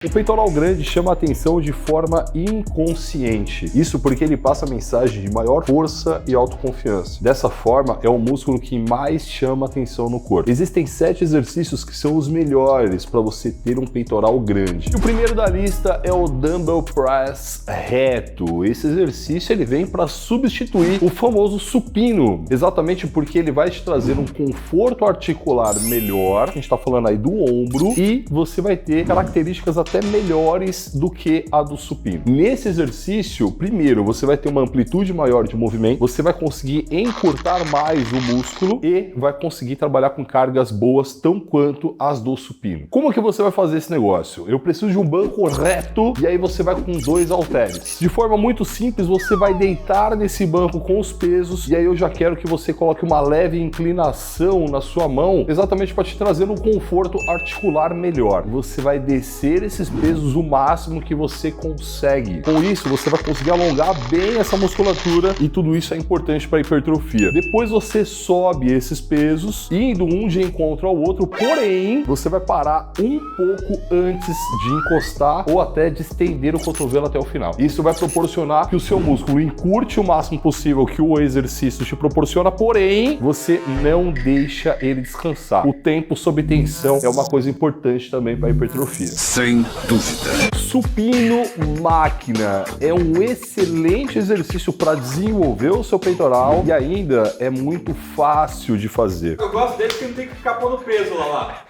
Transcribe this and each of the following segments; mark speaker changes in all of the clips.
Speaker 1: O peitoral grande chama a atenção de forma inconsciente. Isso porque ele passa a mensagem de maior força e autoconfiança. Dessa forma, é o músculo que mais chama a atenção no corpo. Existem 7 exercícios que são os melhores para você ter um peitoral grande. E o primeiro da lista é o Dumbbell Press reto. Esse exercício ele vem para substituir o famoso supino, exatamente porque ele vai te trazer um conforto articular melhor. A gente está falando aí do ombro e você vai ter características até melhores do que a do supino. Nesse exercício, primeiro, você vai ter uma amplitude maior de movimento, você vai conseguir encurtar mais o músculo e vai conseguir trabalhar com cargas boas tão quanto as do supino. Como que você vai fazer esse negócio? Eu preciso de um banco reto e aí você vai com 2 halteres. De forma muito simples, você vai deitar nesse banco com os pesos e aí eu já quero que você coloque uma leve inclinação na sua mão, exatamente para te trazer um conforto articular melhor. Você vai descer esses pesos o máximo que você consegue. Com isso, você vai conseguir alongar bem essa musculatura e tudo isso é importante para a hipertrofia. Depois você sobe esses pesos, indo um de encontro ao outro, porém, você vai parar um pouco antes de encostar ou até de estender o cotovelo até o final. Isso vai proporcionar que o seu músculo encurte o máximo possível que o exercício te proporciona, porém, você não deixa ele descansar. O tempo sob tensão é uma coisa importante também para a hipertrofia.
Speaker 2: Sem dúvida.
Speaker 1: Supino máquina é um excelente exercício para desenvolver o seu peitoral e ainda é muito fácil de fazer.
Speaker 3: Eu gosto dele porque não tem que ficar pondo peso lá.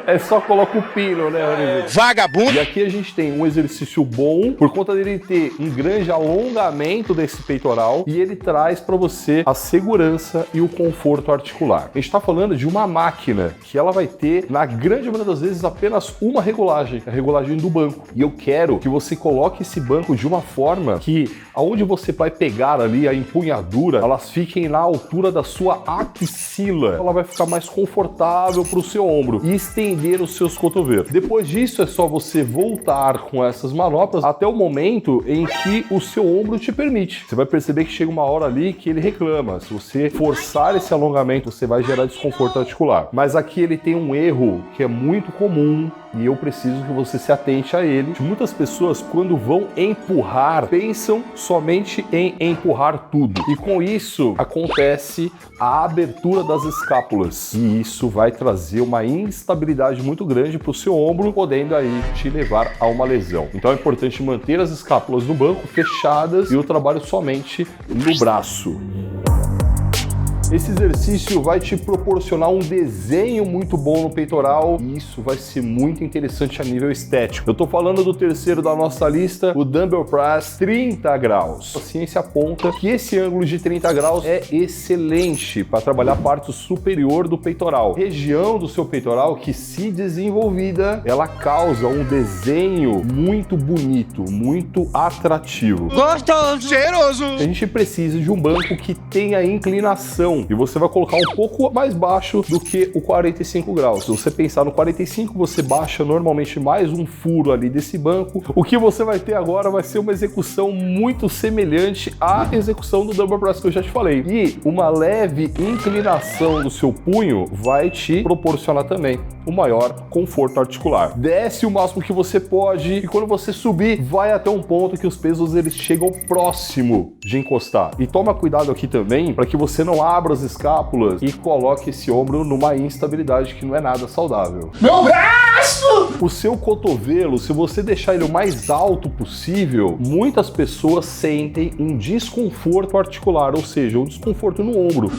Speaker 1: É só colocar o pino, né,
Speaker 2: Vagabundo.
Speaker 1: E aqui a gente tem um exercício bom por conta dele ter um grande alongamento desse peitoral e ele traz para você a segurança e o conforto articular. A gente está falando de uma máquina que ela vai ter, na grande maioria das vezes, apenas uma regulagem, a regulagem do banco. E eu quero que você coloque esse banco de uma forma que aonde você vai pegar ali a empunhadura, elas fiquem na altura da sua axila. Ela vai ficar mais confortável para o seu ombro e estender os seus cotovelos. Depois disso é só você voltar com essas manoplas até o momento em que o seu ombro te permite. Você vai perceber que chega uma hora ali que ele reclama. Se você forçar esse alongamento, você vai gerar desconforto articular. Mas aqui ele tem um erro que é muito comum e eu preciso que você se atente a ele. Muitas pessoas, quando vão empurrar, pensam somente em empurrar tudo. E com isso, acontece a abertura das escápulas. E isso vai trazer uma instabilidade muito grande para o seu ombro, podendo aí te levar a uma lesão. Então é importante manter as escápulas no banco fechadas e o trabalho somente no braço. Esse exercício vai te proporcionar um desenho muito bom no peitoral e isso vai ser muito interessante a nível estético. Eu tô falando do terceiro da nossa lista, o Dumbbell Press 30 graus. A ciência aponta que esse ângulo de 30 graus é excelente para trabalhar a parte superior do peitoral. A região do seu peitoral que, se desenvolvida, ela causa um desenho muito bonito, muito atrativo.
Speaker 2: Gostoso. Cheiroso.
Speaker 1: A gente precisa de um banco que tenha inclinação. E você vai colocar um pouco mais baixo do que o 45 graus. Se você pensar no 45, você baixa normalmente mais um furo ali desse banco. O que você vai ter agora vai ser uma execução muito semelhante à execução do Dumbbell Press que eu já te falei. E uma leve inclinação do seu punho vai te proporcionar também o maior conforto articular. Desce o máximo que você pode e quando você subir, vai até um ponto que os pesos eles chegam próximo de encostar. E toma cuidado aqui também para que você não abra as escápulas e coloque esse ombro numa instabilidade que não é nada saudável.
Speaker 2: Meu braço!
Speaker 1: O seu cotovelo, se você deixar ele o mais alto possível, muitas pessoas sentem um desconforto articular, ou seja, um desconforto no ombro.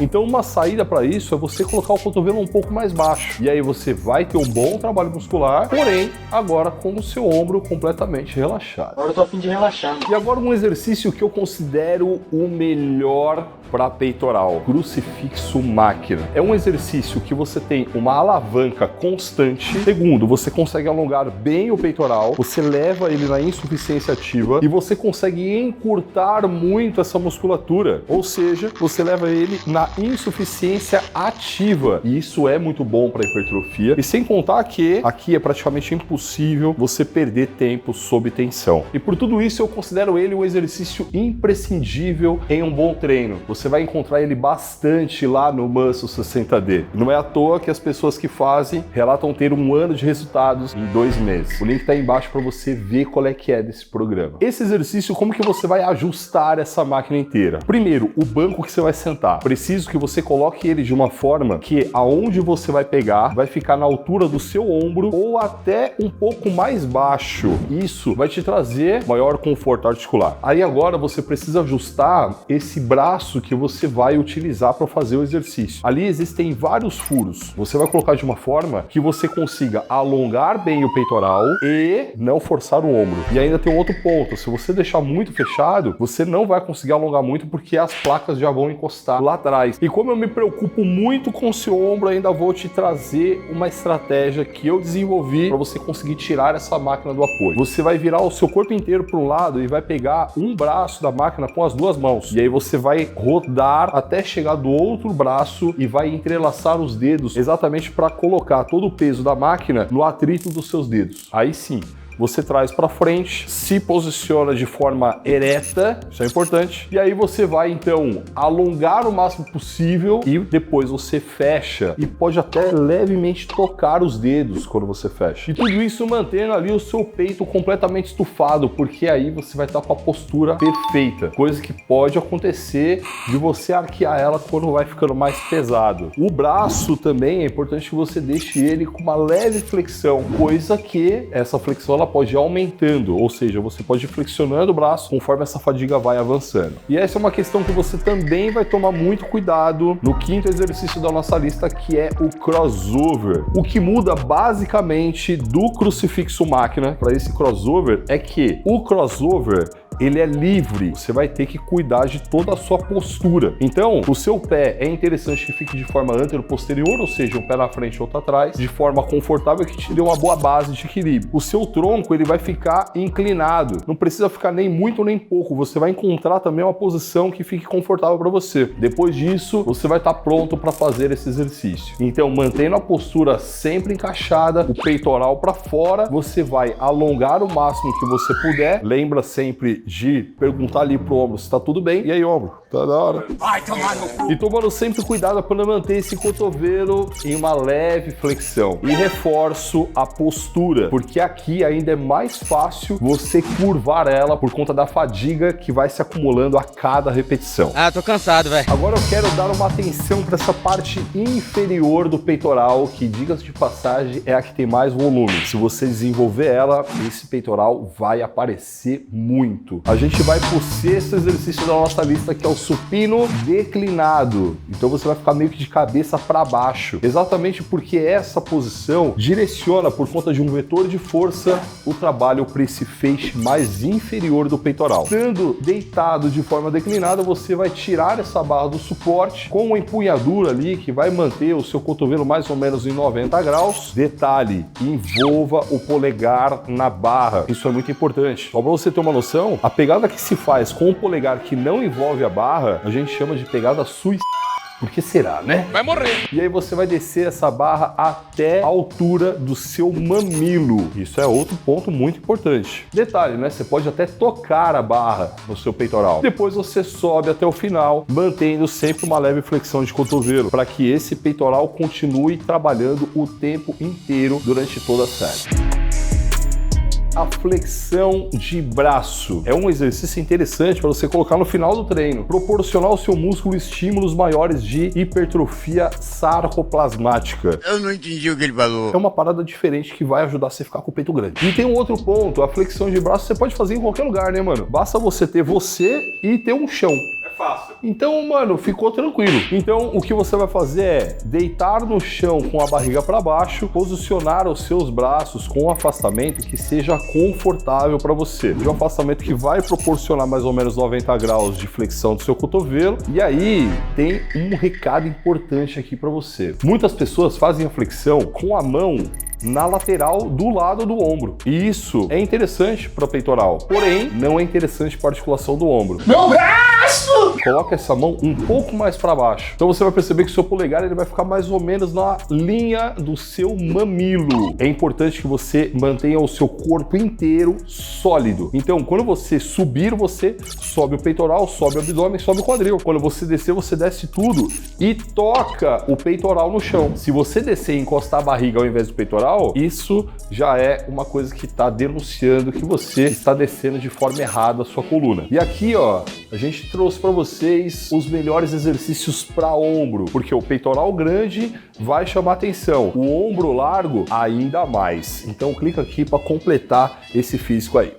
Speaker 1: Então uma saída para isso é você colocar o cotovelo um pouco mais baixo. E aí você vai ter um bom trabalho muscular, porém agora com o seu ombro completamente relaxado.
Speaker 3: Agora eu tô a fim de relaxar.
Speaker 1: E agora um exercício que eu considero o melhor para peitoral, crucifixo máquina. É um exercício que você tem uma alavanca constante. Segundo, você consegue alongar bem o peitoral, você leva ele na insuficiência ativa e você consegue encurtar muito essa musculatura. Ou seja, você leva ele na a insuficiência ativa. E isso é muito bom para hipertrofia. E sem contar que aqui é praticamente impossível você perder tempo sob tensão. E por tudo isso eu considero ele um exercício imprescindível em um bom treino. Você vai encontrar ele bastante lá no Muscle 60D. E não é à toa que as pessoas que fazem relatam ter 1 ano de resultados em 2 meses. O link está aí embaixo para você ver qual é que é desse programa. Esse exercício, como que você vai ajustar essa máquina inteira? Primeiro, o banco que você vai sentar. Preciso que você coloque ele de uma forma que aonde você vai pegar vai ficar na altura do seu ombro ou até um pouco mais baixo. Isso vai te trazer maior conforto articular. Aí agora você precisa ajustar esse braço que você vai utilizar para fazer o exercício. Ali existem vários furos. Você vai colocar de uma forma que você consiga alongar bem o peitoral e não forçar o ombro. E ainda tem um outro ponto. Se você deixar muito fechado, você não vai conseguir alongar muito porque as placas já vão encostar lá atrás. E como eu me preocupo muito com o seu ombro, ainda vou te trazer uma estratégia que eu desenvolvi para você conseguir tirar essa máquina do apoio. Você vai virar o seu corpo inteiro para um lado e vai pegar um braço da máquina com as 2 mãos. E aí você vai rodar até chegar do outro braço e vai entrelaçar os dedos exatamente para colocar todo o peso da máquina no atrito dos seus dedos. Aí sim, você traz para frente, se posiciona de forma ereta, isso é importante, e aí você vai então alongar o máximo possível e depois você fecha e pode até levemente tocar os dedos quando você fecha. E tudo isso mantendo ali o seu peito completamente estufado, porque aí você vai estar com a postura perfeita, coisa que pode acontecer de você arquear ela quando vai ficando mais pesado. O braço também é importante que você deixe ele com uma leve flexão, coisa que essa flexão ela pode ir aumentando, ou seja, você pode ir flexionando o braço conforme essa fadiga vai avançando. E essa é uma questão que você também vai tomar muito cuidado no 5º exercício da nossa lista, que é o crossover. O que muda basicamente do crucifixo máquina para esse crossover é que o crossover ele é livre, você vai ter que cuidar de toda a sua postura. Então, o seu pé é interessante que fique de forma antero-posterior, ou seja, um pé na frente e outro atrás, de forma confortável que te dê uma boa base de equilíbrio. O seu tronco, ele vai ficar inclinado, não precisa ficar nem muito nem pouco, você vai encontrar também uma posição que fique confortável para você. Depois disso, você vai estar pronto para fazer esse exercício. Então, mantendo a postura sempre encaixada, o peitoral para fora, você vai alongar o máximo que você puder, lembra sempre de perguntar ali pro ombro se tá tudo bem. E aí, ombro? Tá da hora. Vai tomar no cu. E tomando sempre cuidado para manter esse cotovelo em uma leve flexão. E reforço a postura, porque aqui ainda é mais fácil você curvar ela por conta da fadiga que vai se acumulando a cada repetição.
Speaker 4: Ah, tô cansado, velho.
Speaker 1: Agora eu quero dar uma atenção para essa parte inferior do peitoral, que, diga-se de passagem, é a que tem mais volume. Se você desenvolver ela, esse peitoral vai aparecer muito. A gente vai pro 6º exercício da nossa lista, que é o supino declinado. Então você vai ficar meio que de cabeça para baixo, exatamente porque essa posição direciona, por conta de um vetor de força, o trabalho para esse feixe mais inferior do peitoral. Estando deitado de forma declinada, você vai tirar essa barra do suporte com uma empunhadura ali que vai manter o seu cotovelo mais ou menos em 90 graus. Detalhe, envolva o polegar na barra. Isso é muito importante. Só para você ter uma noção, a pegada que se faz com o polegar que não envolve a barra, a gente chama de pegada suicida. Por que será, né?
Speaker 2: Vai morrer.
Speaker 1: E aí você vai descer essa barra até a altura do seu mamilo. Isso é outro ponto muito importante. Detalhe, né? Você pode até tocar a barra no seu peitoral. Depois você sobe até o final, mantendo sempre uma leve flexão de cotovelo, para que esse peitoral continue trabalhando o tempo inteiro durante toda a série. A flexão de braço é um exercício interessante para você colocar no final do treino, proporcionar ao seu músculo estímulos maiores de hipertrofia sarcoplasmática.
Speaker 2: Eu não entendi o que ele falou.
Speaker 1: É uma parada diferente que vai ajudar você a ficar com o peito grande. E tem um outro ponto, a flexão de braço você pode fazer em qualquer lugar, né, mano? Basta você ter você e ter um chão.
Speaker 3: Fácil.
Speaker 1: Então, mano, ficou tranquilo. Então, o que você vai fazer é deitar no chão com a barriga para baixo, posicionar os seus braços com um afastamento que seja confortável para você. De um afastamento que vai proporcionar mais ou menos 90 graus de flexão do seu cotovelo. E aí, tem um recado importante aqui para você. Muitas pessoas fazem a flexão com a mão na lateral do lado do ombro. E isso é interessante para o peitoral, porém, não é interessante para a articulação do ombro.
Speaker 2: Meu braço!
Speaker 1: Coloca essa mão um pouco mais para baixo. Então você vai perceber que o seu polegar ele vai ficar mais ou menos na linha do seu mamilo. É importante que você mantenha o seu corpo inteiro sólido. Então, quando você subir, você sobe o peitoral, sobe o abdômen, sobe o quadril. Quando você descer, você desce tudo e toca o peitoral no chão. Se você descer e encostar a barriga ao invés do peitoral, isso já é uma coisa que está denunciando que você está descendo de forma errada a sua coluna. E aqui, ó, a gente trouxe para vocês os melhores exercícios para ombro, porque o peitoral grande vai chamar atenção, o ombro largo ainda mais. Então clica aqui para completar esse físico aí.